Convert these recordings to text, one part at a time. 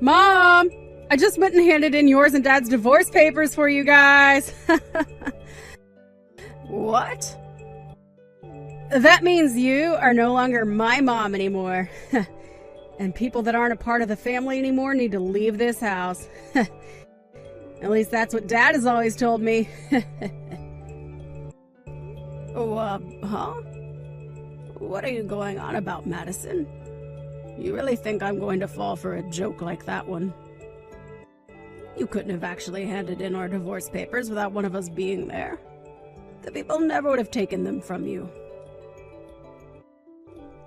Mom! I just went and handed in yours and Dad's divorce papers for you guys. What? That means you are no longer my mom anymore. And people that aren't a part of the family anymore need to leave this house. At least that's what Dad has always told me. Huh? What are you going on about, Madison? You really think I'm going to fall for a joke like that one? You couldn't have actually handed in our divorce papers without one of us being there. The people never would have taken them from you.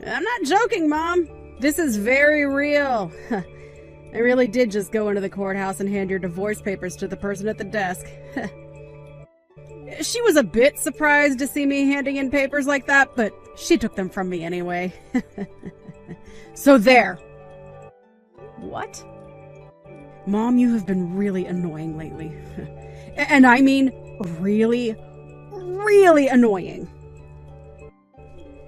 I'm not joking, Mom. This is very real. I really did just go into the courthouse and hand your divorce papers to the person at the desk. She was a bit surprised to see me handing in papers like that, but she took them from me anyway. So there. What? Mom, you have been really annoying lately. And I mean really, really annoying.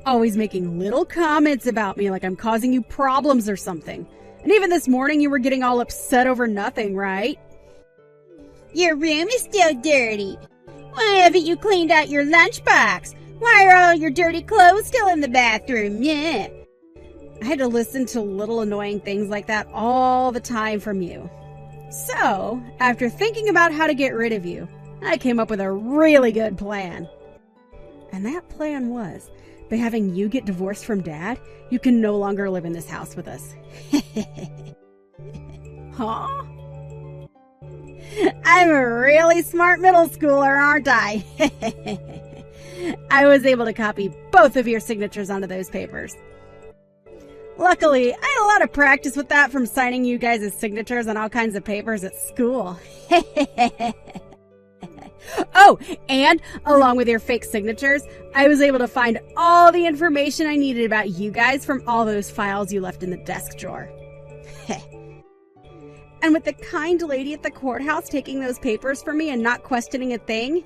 Always making little comments about me like I'm causing you problems or something. And even this morning you were getting all upset over nothing, right? Your room is still dirty. Why haven't you cleaned out your lunchbox? Why are all your dirty clothes still in the bathroom? Yeah. I had to listen to little annoying things like that all the time from you. So, after thinking about how to get rid of you, I came up with a really good plan. And that plan was, by having you get divorced from Dad, you can no longer live in this house with us. Huh? I'm a really smart middle schooler, aren't I? I was able to copy both of your signatures onto those papers. Luckily, I had a lot of practice with that from signing you guys' signatures on all kinds of papers at school. Oh, and along with your fake signatures, I was able to find all the information I needed about you guys from all those files you left in the desk drawer. And with the kind lady at the courthouse taking those papers for me and not questioning a thing,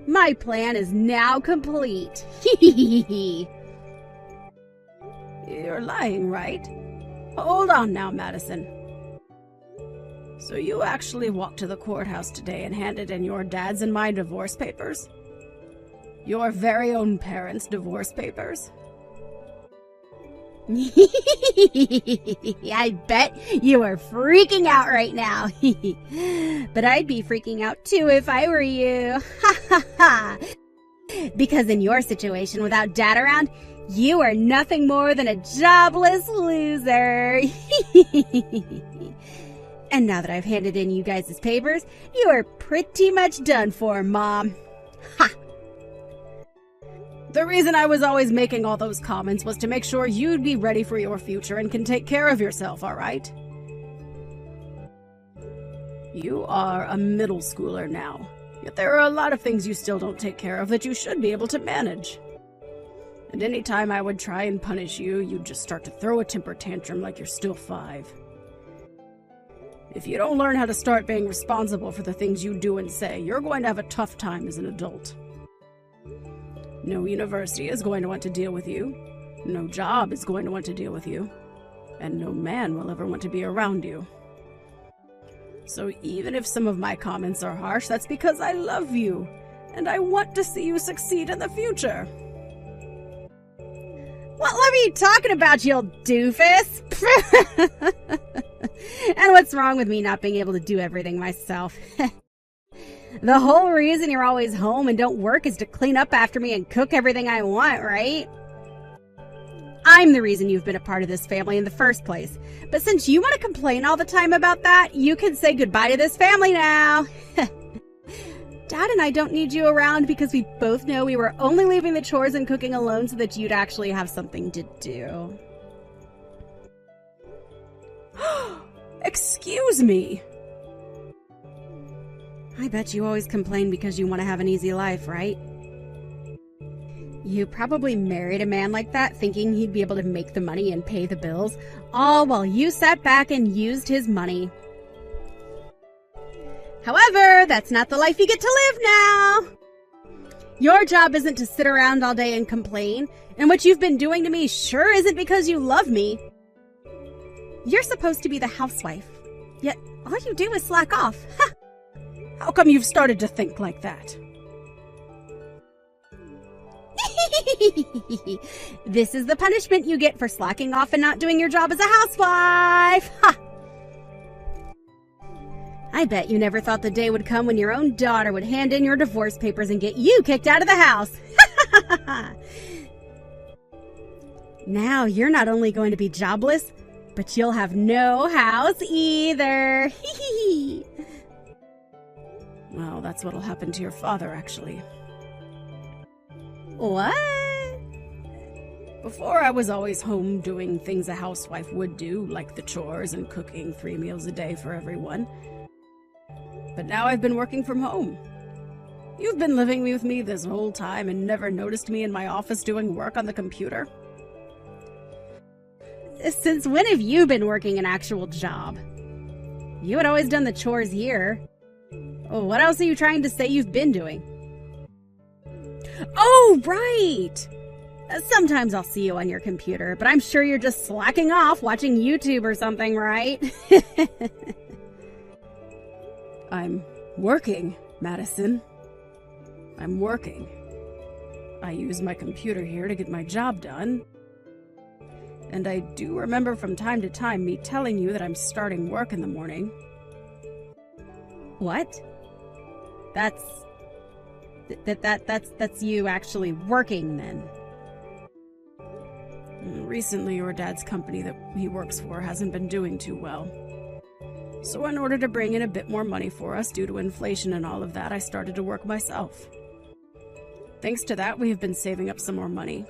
my plan is now complete. You're lying, right? Hold on now, Madison. So you actually walked to the courthouse today and handed in your dad's and my divorce papers? Your very own parents' divorce papers? I bet you are freaking out right now. But I'd be freaking out too if I were you. Because in your situation without Dad around, you are nothing more than a jobless loser. And now that I've handed in you guys' papers, you are pretty much done for, Mom. Ha! The reason I was always making all those comments was to make sure you'd be ready for your future and can take care of yourself, all right? You are a middle schooler now, yet there are a lot of things you still don't take care of that you should be able to manage. And any time I would try and punish you, you'd just start to throw a temper tantrum like you're still 5. If you don't learn how to start being responsible for the things you do and say, you're going to have a tough time as an adult. No university is going to want to deal with you. No job is going to want to deal with you. And no man will ever want to be around you. So even if some of my comments are harsh, that's because I love you. And I want to see you succeed in the future. What love are you talking about, you old doofus? And what's wrong with me not being able to do everything myself? The whole reason you're always home and don't work is to clean up after me and cook everything I want, right? I'm the reason you've been a part of this family in the first place. But since you want to complain all the time about that, you can say goodbye to this family now. Dad and I don't need you around because we both know we were only leaving the chores and cooking alone so that you'd actually have something to do. Excuse me. I bet you always complain because you want to have an easy life, right? You probably married a man like that thinking he'd be able to make the money and pay the bills, all while you sat back and used his money. However, that's not the life you get to live now. Your job isn't to sit around all day and complain, and what you've been doing to me sure isn't because you love me. You're supposed to be the housewife, Yet all you do is slack off. Ha! How come you've started to think like that? This is the punishment you get for slacking off and not doing your job as a housewife. Ha! I bet you never thought the day would come when your own daughter would hand in your divorce papers and get you kicked out of the house. Now you're not only going to be jobless, but you'll have no house either. Well, that's what'll happen to your father, actually. What? Before, I was always home doing things a housewife would do, like the chores and cooking 3 meals a day for everyone. But now I've been working from home. You've been living with me this whole time and never noticed me in my office doing work on the computer? Since when have you been working an actual job? You had always done the chores here. What else are you trying to say you've been doing? Oh, right! Sometimes I'll see you on your computer, but I'm sure you're just slacking off watching YouTube or something, right? I'm working, Madison. I'm working. I use my computer here to get my job done. And I do remember from time to time me telling you that I'm starting work in the morning. What? That's you actually working then? Recently, your dad's company that he works for hasn't been doing too well. So in order to bring in a bit more money for us due to inflation and all of that, I started to work myself. Thanks to that, we have been saving up some more money.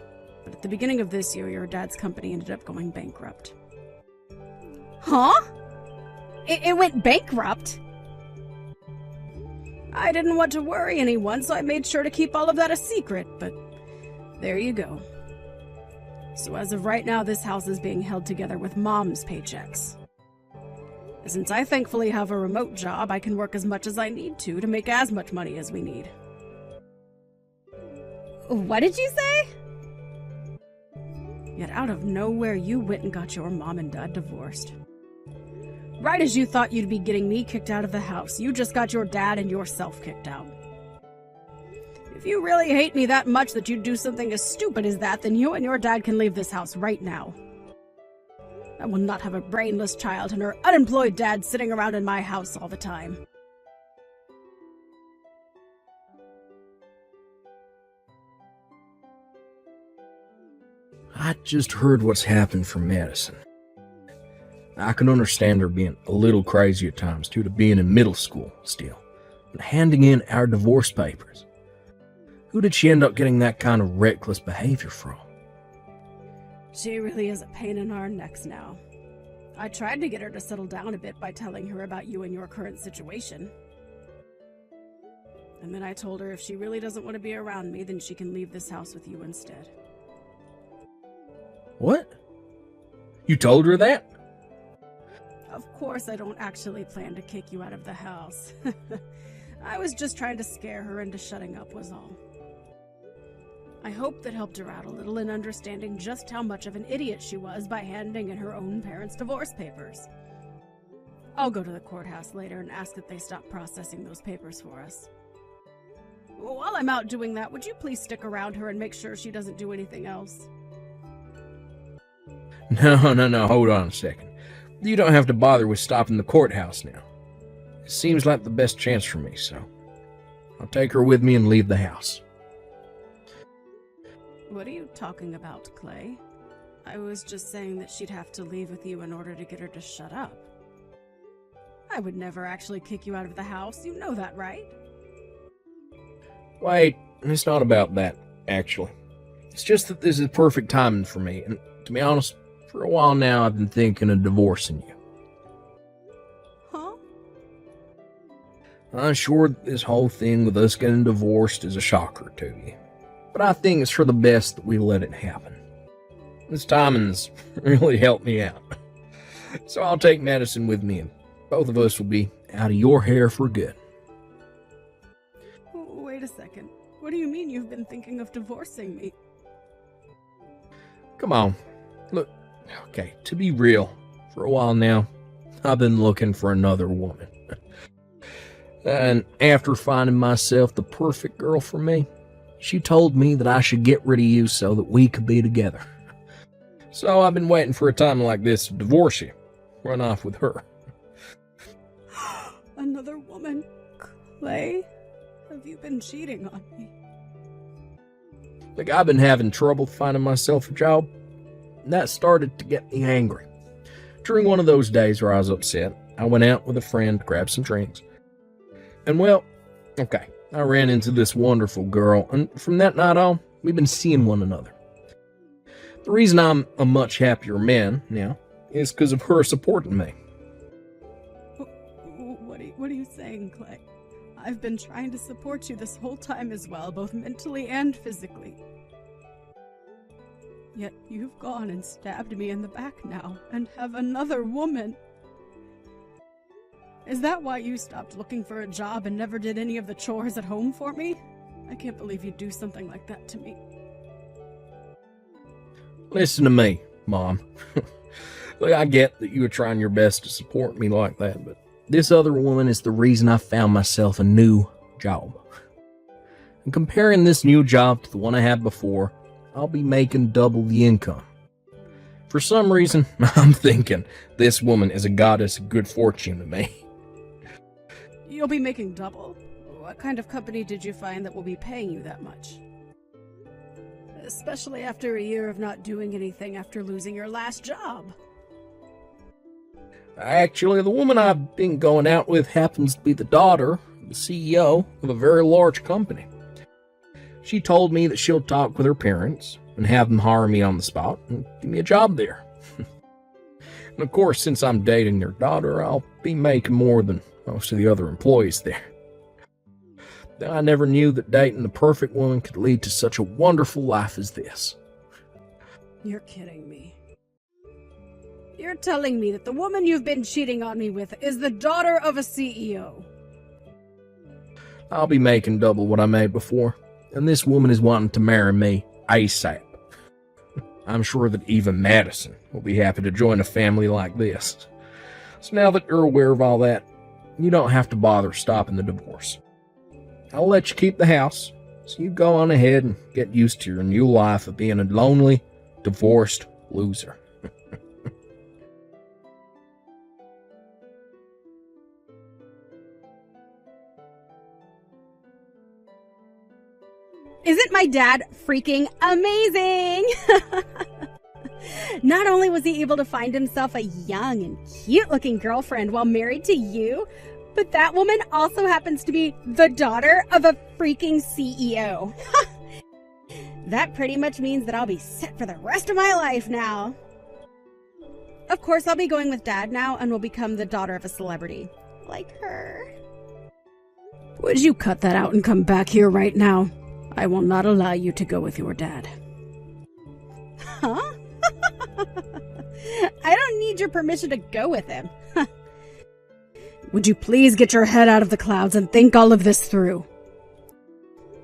But at the beginning of this year, your dad's company ended up going bankrupt. Huh? It went bankrupt? I didn't want to worry anyone, so I made sure to keep all of that a secret, but there you go. So as of right now, this house is being held together with Mom's paychecks. Since I thankfully have a remote job, I can work as much as I need to make as much money as we need. What did you say? Yet out of nowhere, you went and got your mom and dad divorced. Right as you thought you'd be getting me kicked out of the house, you just got your dad and yourself kicked out. If you really hate me that much that you'd do something as stupid as that, then you and your dad can leave this house right now. I will not have a brainless child and her unemployed dad sitting around in my house all the time. I just heard what's happened from Madison. I can understand her being a little crazy at times due to being in middle school still, and handing in our divorce papers. Who did she end up getting that kind of reckless behavior from? She really is a pain in our necks now. I tried to get her to settle down a bit by telling her about you and your current situation. And then I told her if she really doesn't want to be around me, then she can leave this house with you instead. What? You told her that? Of course I don't actually plan to kick you out of the house. I was just trying to scare her into shutting up was all. I hope that helped her out a little in understanding just how much of an idiot she was by handing in her own parents' divorce papers. I'll go to the courthouse later and ask that they stop processing those papers for us. While I'm out doing that, would you please stick around her and make sure she doesn't do anything else? No, hold on a second. You don't have to bother with stopping the courthouse now. It seems like the best chance for me, so I'll take her with me and leave the house. What are you talking about, Clay? I was just saying that she'd have to leave with you in order to get her to shut up. I would never actually kick you out of the house, you know that, right? Wait, it's not about that, actually. It's just that this is perfect timing for me, and to be honest, for a while now I've been thinking of divorcing you. Huh? I'm sure that this whole thing with us getting divorced is a shocker to you, but I think it's for the best that we let it happen. This timing's really helped me out. So I'll take Madison with me, and both of us will be out of your hair for good. Wait a second. What do you mean you've been thinking of divorcing me? Come on. Look, okay, to be real, for a while now, I've been looking for another woman. And after finding myself the perfect girl for me, she told me that I should get rid of you so that we could be together. So I've been waiting for a time like this to divorce you. Run off with her. Another woman? Clay? Have you been cheating on me? Like, I've been having trouble finding myself a job. And that started to get me angry. During one of those days where I was upset, I went out with a friend to grab some drinks. And well, okay, I ran into this wonderful girl, and from that night on, we've been seeing one another. The reason I'm a much happier man now is because of her supporting me. What are you saying, Clay? I've been trying to support you this whole time as well, both mentally and physically. Yet you've gone and stabbed me in the back now, and have another woman. Is that why you stopped looking for a job and never did any of the chores at home for me? I can't believe you'd do something like that to me. Listen to me, Mom. Look, I get that you were trying your best to support me like that, but this other woman is the reason I found myself a new job. And comparing this new job to the one I had before, I'll be making double the income. For some reason, I'm thinking this woman is a goddess of good fortune to me. You'll be making double? What kind of company did you find that will be paying you that much? Especially after a year of not doing anything after losing your last job. Actually, the woman I've been going out with happens to be the daughter of the CEO of a very large company. She told me that she'll talk with her parents and have them hire me on the spot and give me a job there. And of course, since I'm dating their daughter, I'll be making more than most of the other employees there. I never knew that dating the perfect woman could lead to such a wonderful life as this. You're kidding me. You're telling me that the woman you've been cheating on me with is the daughter of a CEO. I'll be making double what I made before, and this woman is wanting to marry me ASAP. I'm sure that even Madison will be happy to join a family like this. So now that you're aware of all that, you don't have to bother stopping the divorce. I'll let you keep the house, so you go on ahead and get used to your new life of being a lonely, divorced loser. Isn't my dad freaking amazing? Not only was he able to find himself a young and cute-looking girlfriend while married to you, but that woman also happens to be the daughter of a freaking CEO. That pretty much means that I'll be set for the rest of my life now. Of course, I'll be going with Dad now and will become the daughter of a celebrity. Like her. Would you cut that out and come back here right now? I will not allow you to go with your dad. Huh? I don't need your permission to go with him. Would you please get your head out of the clouds and think all of this through?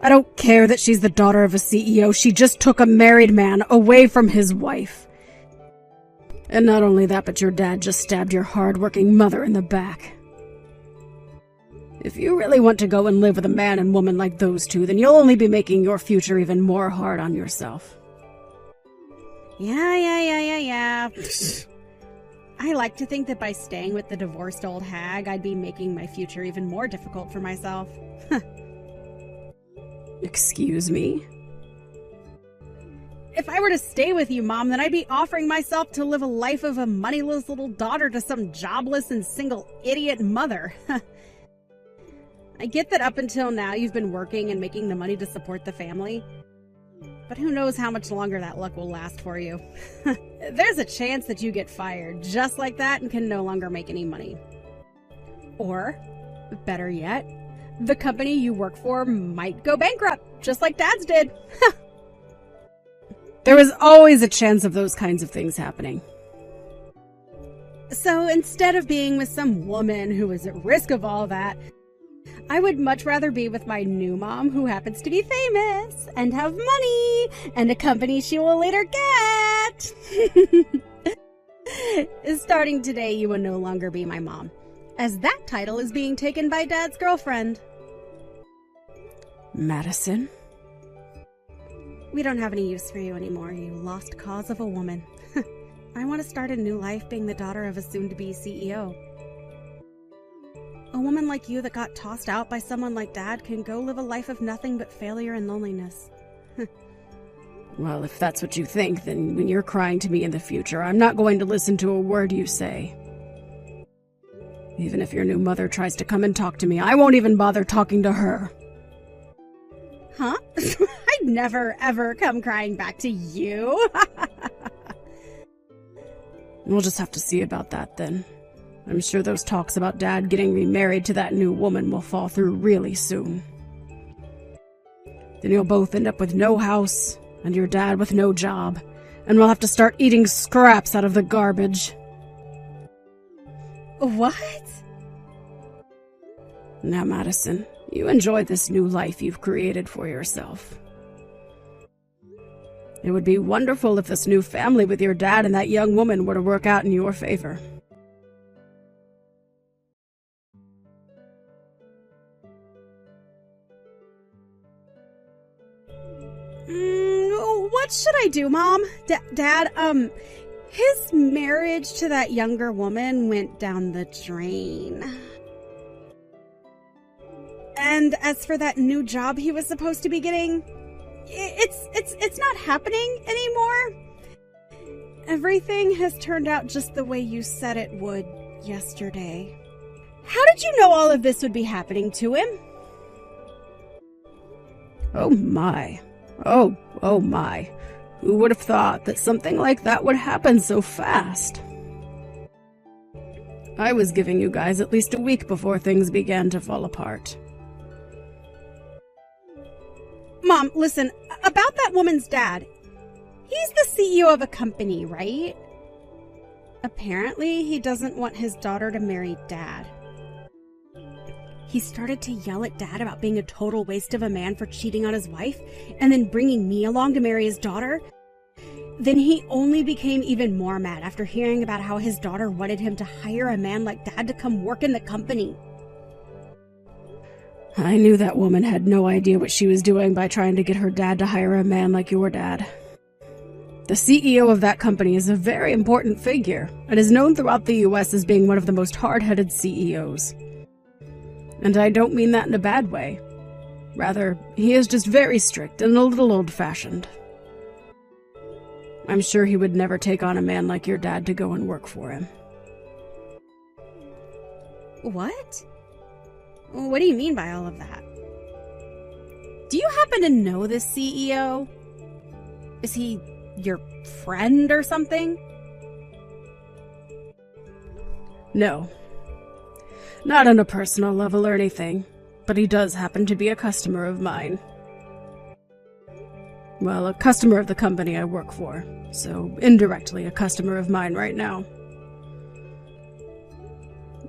I don't care that she's the daughter of a CEO. She just took a married man away from his wife. And not only that, but your dad just stabbed your hard-working mother in the back. If you really want to go and live with a man and woman like those two, then you'll only be making your future even more hard on yourself. Yeah. I like to think that by staying with the divorced old hag, I'd be making my future even more difficult for myself. Excuse me? If I were to stay with you, Mom, then I'd be offering myself to live a life of a moneyless little daughter to some jobless and single idiot mother. I get that up until now you've been working and making the money to support the family, but who knows how much longer that luck will last for you. There's a chance that you get fired just like that and can no longer make any money. Or, better yet, the company you work for might go bankrupt, just like Dad's did. There is always a chance of those kinds of things happening. So instead of being with some woman who is at risk of all that, I would much rather be with my new mom who happens to be famous and have money and a company she will later get. Starting today, you will no longer be my mom, as that title is being taken by Dad's girlfriend. Madison? We don't have any use for you anymore, you lost cause of a woman. I want to start a new life being the daughter of a soon-to-be CEO. A woman like you that got tossed out by someone like Dad can go live a life of nothing but failure and loneliness. Well, if that's what you think, then when you're crying to me in the future, I'm not going to listen to a word you say. Even if your new mother tries to come and talk to me, I won't even bother talking to her. Huh? I'd never, ever come crying back to you. We'll just have to see about that then. I'm sure those talks about Dad getting remarried to that new woman will fall through really soon. Then you'll both end up with no house, and your dad with no job, and we'll have to start eating scraps out of the garbage. What? Now, Madison, you enjoy this new life you've created for yourself. It would be wonderful if this new family with your dad and that young woman were to work out in your favor. What should I do, Mom? Dad, his marriage to that younger woman went down the drain. And as for that new job he was supposed to be getting, it's not happening anymore. Everything has turned out just the way you said it would yesterday. How did you know all of this would be happening to him? Oh my. Oh my. Who would have thought that something like that would happen so fast? I was giving you guys at least a week before things began to fall apart. Mom, listen, about that woman's dad. He's the CEO of a company, right? Apparently, he doesn't want his daughter to marry Dad. He started to yell at Dad about being a total waste of a man for cheating on his wife, and then bringing me along to marry his daughter. Then he only became even more mad after hearing about how his daughter wanted him to hire a man like Dad to come work in the company. I knew that woman had no idea what she was doing by trying to get her dad to hire a man like your dad. The CEO of that company is a very important figure, and is known throughout the US as being one of the most hard-headed CEOs. And I don't mean that in a bad way. Rather, he is just very strict and a little old-fashioned. I'm sure he would never take on a man like your dad to go and work for him. What? What do you mean by all of that? Do you happen to know this CEO? Is he your friend or something? No. Not on a personal level or anything, but he does happen to be a customer of mine. Well, a customer of the company I work for, so indirectly a customer of mine right now.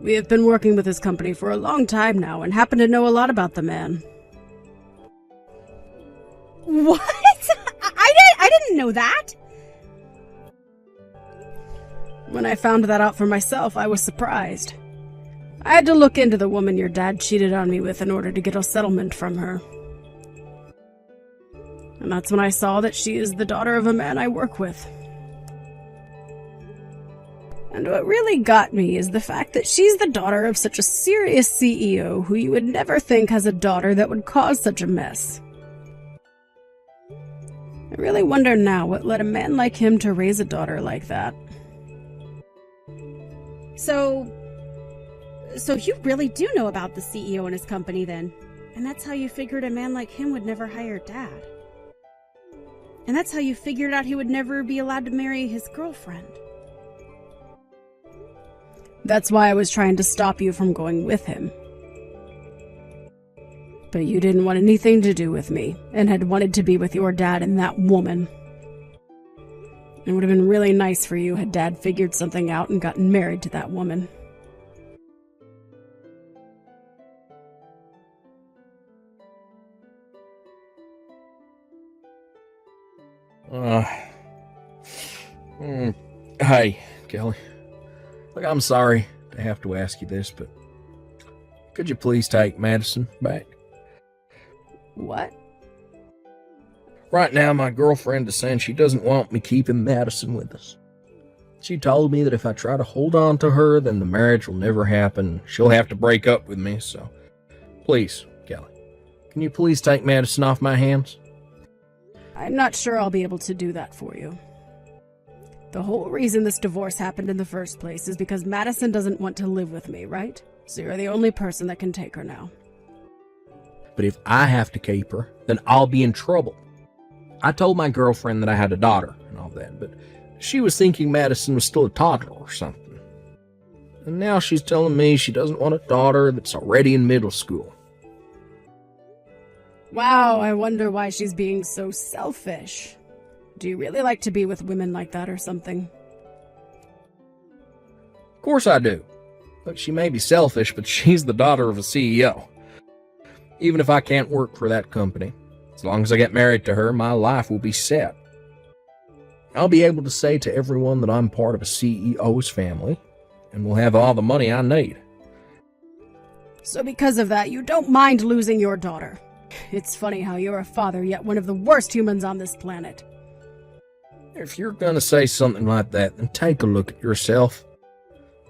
We have been working with this company for a long time now and happen to know a lot about the man. What? I didn't know that. When I found that out for myself, I was surprised. I had to look into the woman your dad cheated on me with in order to get a settlement from her. And that's when I saw that she is the daughter of a man I work with. And what really got me is the fact that she's the daughter of such a serious CEO who you would never think has a daughter that would cause such a mess. I really wonder now what led a man like him to raise a daughter like that. So you really do know about the CEO and his company then? And that's how you figured a man like him would never hire Dad? And that's how you figured out he would never be allowed to marry his girlfriend? That's why I was trying to stop you from going with him. But you didn't want anything to do with me, and had wanted to be with your dad and that woman. It would have been really nice for you had Dad figured something out and gotten married to that woman. Hey, Kelly. Look, I'm sorry to have to ask you this, but could you please take Madison back? What? Right now, my girlfriend is saying she doesn't want me keeping Madison with us. She told me that if I try to hold on to her, then the marriage will never happen. She'll have to break up with me, so please, Kelly, can you please take Madison off my hands? I'm not sure I'll be able to do that for you. The whole reason this divorce happened in the first place is because Madison doesn't want to live with me, right? So you're the only person that can take her now. But if I have to keep her, then I'll be in trouble. I told my girlfriend that I had a daughter and all that, but she was thinking Madison was still a toddler or something. And now she's telling me she doesn't want a daughter that's already in middle school. Wow, I wonder why she's being so selfish. Do you really like to be with women like that or something? Of course I do. Look, she may be selfish, but she's the daughter of a CEO. Even if I can't work for that company, as long as I get married to her, my life will be set. I'll be able to say to everyone that I'm part of a CEO's family, and will have all the money I need. So because of that, you don't mind losing your daughter. It's funny how you're a father, yet one of the worst humans on this planet. If you're going to say something like that, then take a look at yourself.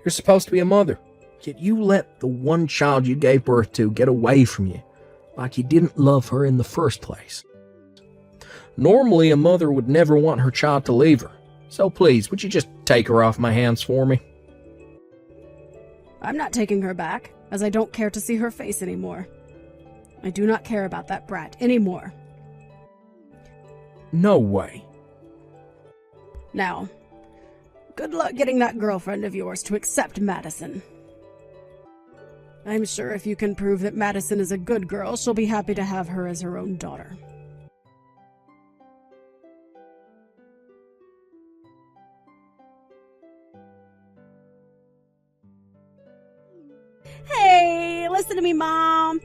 You're supposed to be a mother, yet you let the one child you gave birth to get away from you, like you didn't love her in the first place. Normally, a mother would never want her child to leave her. So please, would you just take her off my hands for me? I'm not taking her back, as I don't care to see her face anymore. I do not care about that brat anymore. No way. Now, good luck getting that girlfriend of yours to accept Madison. I'm sure if you can prove that Madison is a good girl, she'll be happy to have her as her own daughter. Hey, listen to me, Mom.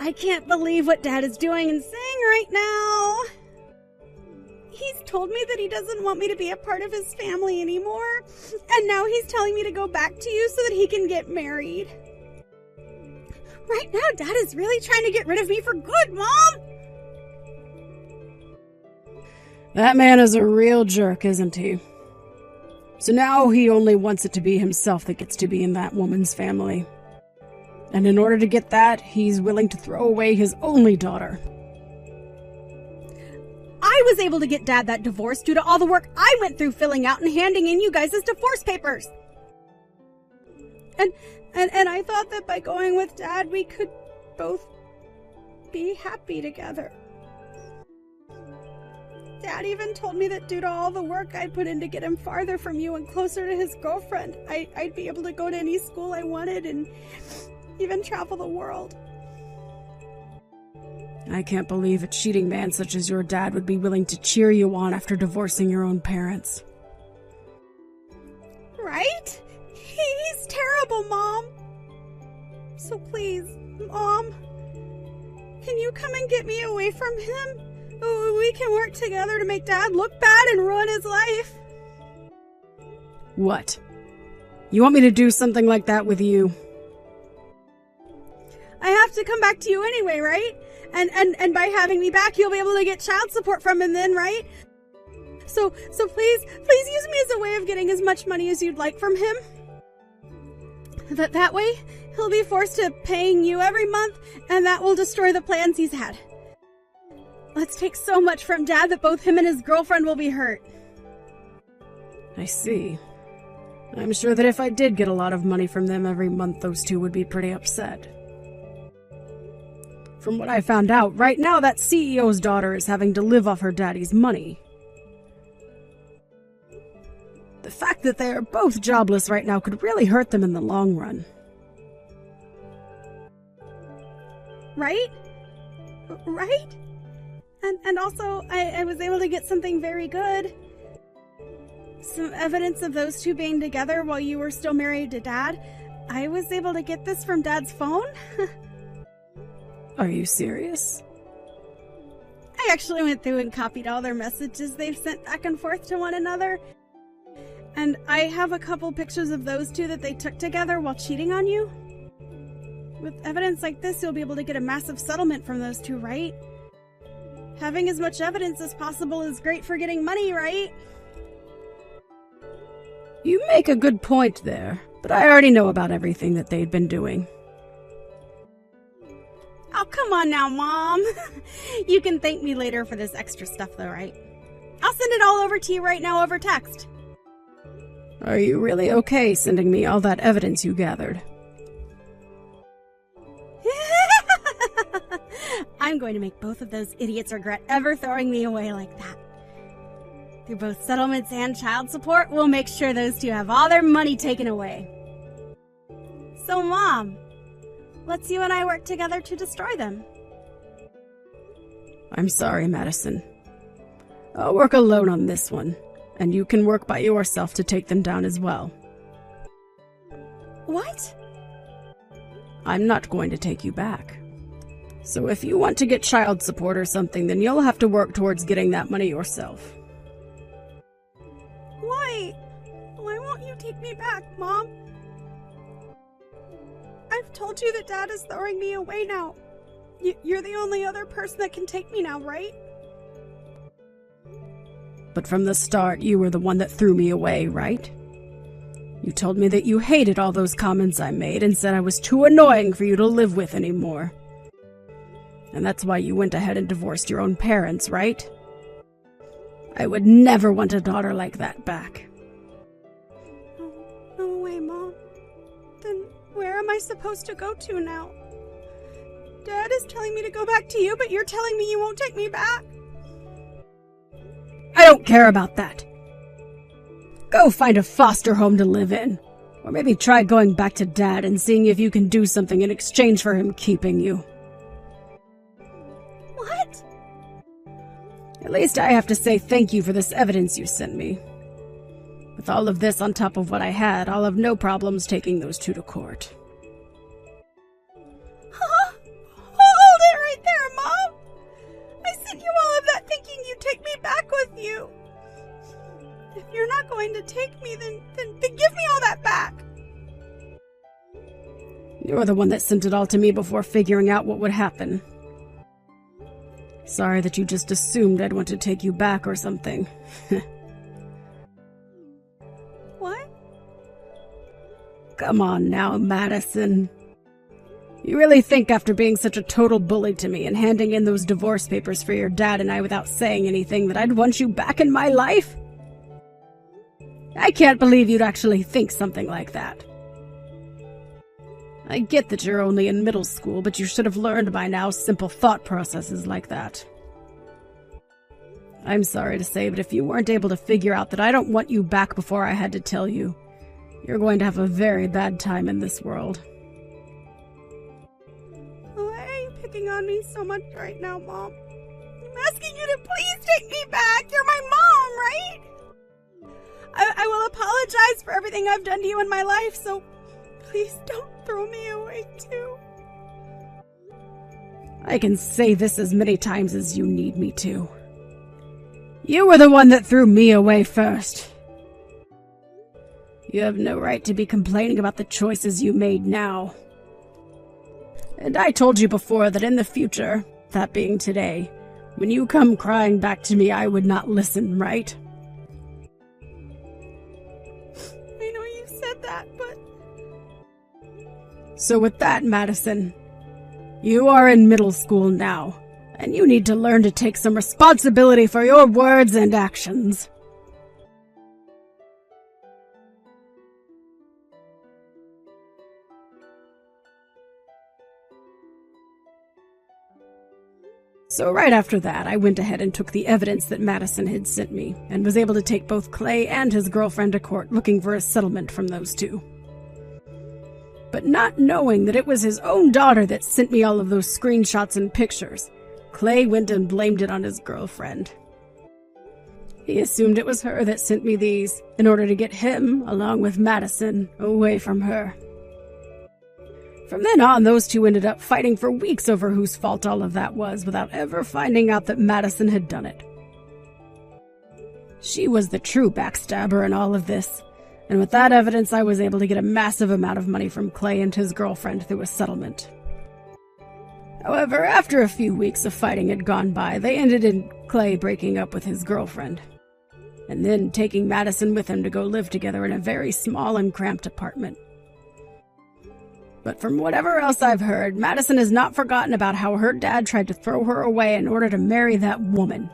I can't believe what Dad is doing and saying right now. He's told me that he doesn't want me to be a part of his family anymore, and now he's telling me to go back to you so that he can get married. Right now, Dad is really trying to get rid of me for good, Mom! That man is a real jerk, isn't he? So now he only wants it to be himself that gets to be in that woman's family. And in order to get that, he's willing to throw away his only daughter. I was able to get Dad that divorce due to all the work I went through filling out and handing in you guys' divorce papers. And I thought that by going with Dad, we could both be happy together. Dad even told me that due to all the work I put in to get him farther from you and closer to his girlfriend, I'd be able to go to any school I wanted and even travel the world. I can't believe a cheating man such as your dad would be willing to cheer you on after divorcing your own parents. Right? He's terrible, Mom. So please, Mom, can you come and get me away from him? We can work together to make Dad look bad and ruin his life. What? You want me to do something like that with you? I have to come back to you anyway, right? And by having me back, you'll be able to get child support from him then, right? So please use me as a way of getting as much money as you'd like from him. That way, he'll be forced to paying you every month, and that will destroy the plans he's had. Let's take so much from Dad that both him and his girlfriend will be hurt. I see. I'm sure that if I did get a lot of money from them every month, those two would be pretty upset. From what I found out, right now that CEO's daughter is having to live off her daddy's money. The fact that they are both jobless right now could really hurt them in the long run. Right? Right? And also, I was able to get something very good. Some evidence of those two being together while you were still married to Dad. I was able to get this from Dad's phone. Are you serious? I actually went through and copied all their messages they've sent back and forth to one another. And I have a couple pictures of those two that they took together while cheating on you. With evidence like this, you'll be able to get a massive settlement from those two, right? Having as much evidence as possible is great for getting money, right? You make a good point there, but I already know about everything that they'd been doing. Oh, come on now, Mom. You can thank me later for this extra stuff, though, right? I'll send it all over to you right now over text. Are you really okay sending me all that evidence you gathered? I'm going to make both of those idiots regret ever throwing me away like that. Through both settlements and child support, we'll make sure those two have all their money taken away. So, Mom, let's you and I work together to destroy them. I'm sorry, Madison. I'll work alone on this one, and you can work by yourself to take them down as well. What? I'm not going to take you back. So if you want to get child support or something, then you'll have to work towards getting that money yourself. Why? Why won't you take me back, Mom? I've told you that Dad is throwing me away now. You're the only other person that can take me now, right? But from the start, you were the one that threw me away, right? You told me that you hated all those comments I made and said I was too annoying for you to live with anymore. And that's why you went ahead and divorced your own parents, right? I would never want a daughter like that back. No way, Mom. Then where am I supposed to go to now? Dad is telling me to go back to you, but you're telling me you won't take me back. I don't care about that. Go find a foster home to live in. Or maybe try going back to Dad and seeing if you can do something in exchange for him keeping you. What? At least I have to say thank you for this evidence you sent me. With all of this on top of what I had, I'll have no problems taking those two to court. Huh? Hold it right there, Mom! I sent you all of that thinking you'd take me back with you. If you're not going to take me, then give me all that back. You're the one that sent it all to me before figuring out what would happen. Sorry that you just assumed I'd want to take you back or something. What? Come on now, Madison. You really think after being such a total bully to me and handing in those divorce papers for your dad and I without saying anything that I'd want you back in my life? I can't believe you'd actually think something like that. I get that you're only in middle school, but you should have learned by now simple thought processes like that. I'm sorry to say, but if you weren't able to figure out that I don't want you back before I had to tell you, you're going to have a very bad time in this world. Why are you picking on me so much right now, Mom? I'm asking you to please take me back. You're my mom, right? I will apologize for everything I've done to you in my life, so please don't throw me away too. I can say this as many times as you need me to. You were the one that threw me away first. You have no right to be complaining about the choices you made now. And I told you before that in the future, that being today, when you come crying back to me, I would not listen, right? I know you said that, but... So with that, Madison, you are in middle school now, and you need to learn to take some responsibility for your words and actions. So right after that, I went ahead and took the evidence that Madison had sent me, and was able to take both Clay and his girlfriend to court looking for a settlement from those two. But not knowing that it was his own daughter that sent me all of those screenshots and pictures, Clay went and blamed it on his girlfriend. He assumed it was her that sent me these, in order to get him, along with Madison, away from her. From then on, those two ended up fighting for weeks over whose fault all of that was, without ever finding out that Madison had done it. She was the true backstabber in all of this, and with that evidence I was able to get a massive amount of money from Clay and his girlfriend through a settlement. However, after a few weeks of fighting had gone by, they ended in Clay breaking up with his girlfriend, and then taking Madison with him to go live together in a very small and cramped apartment. But from whatever else I've heard, Madison has not forgotten about how her dad tried to throw her away in order to marry that woman.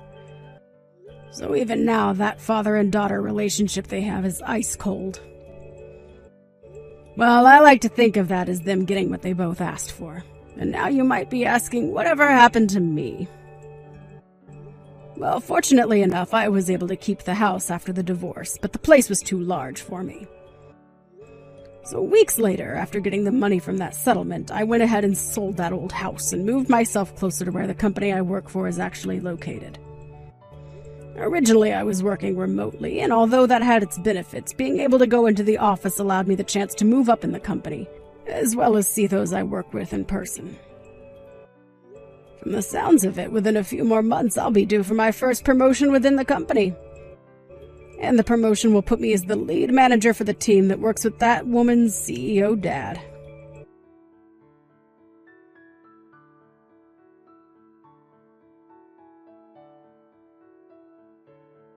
So even now, that father and daughter relationship they have is ice cold. Well, I like to think of that as them getting what they both asked for. And now you might be asking, whatever happened to me? Well, fortunately enough, I was able to keep the house after the divorce, but the place was too large for me. So weeks later, after getting the money from that settlement, I went ahead and sold that old house and moved myself closer to where the company I work for is actually located. Originally, I was working remotely, and although that had its benefits, being able to go into the office allowed me the chance to move up in the company, as well as see those I work with in person. From the sounds of it, within a few more months, I'll be due for my first promotion within the company. And the promotion will put me as the lead manager for the team that works with that woman's CEO dad.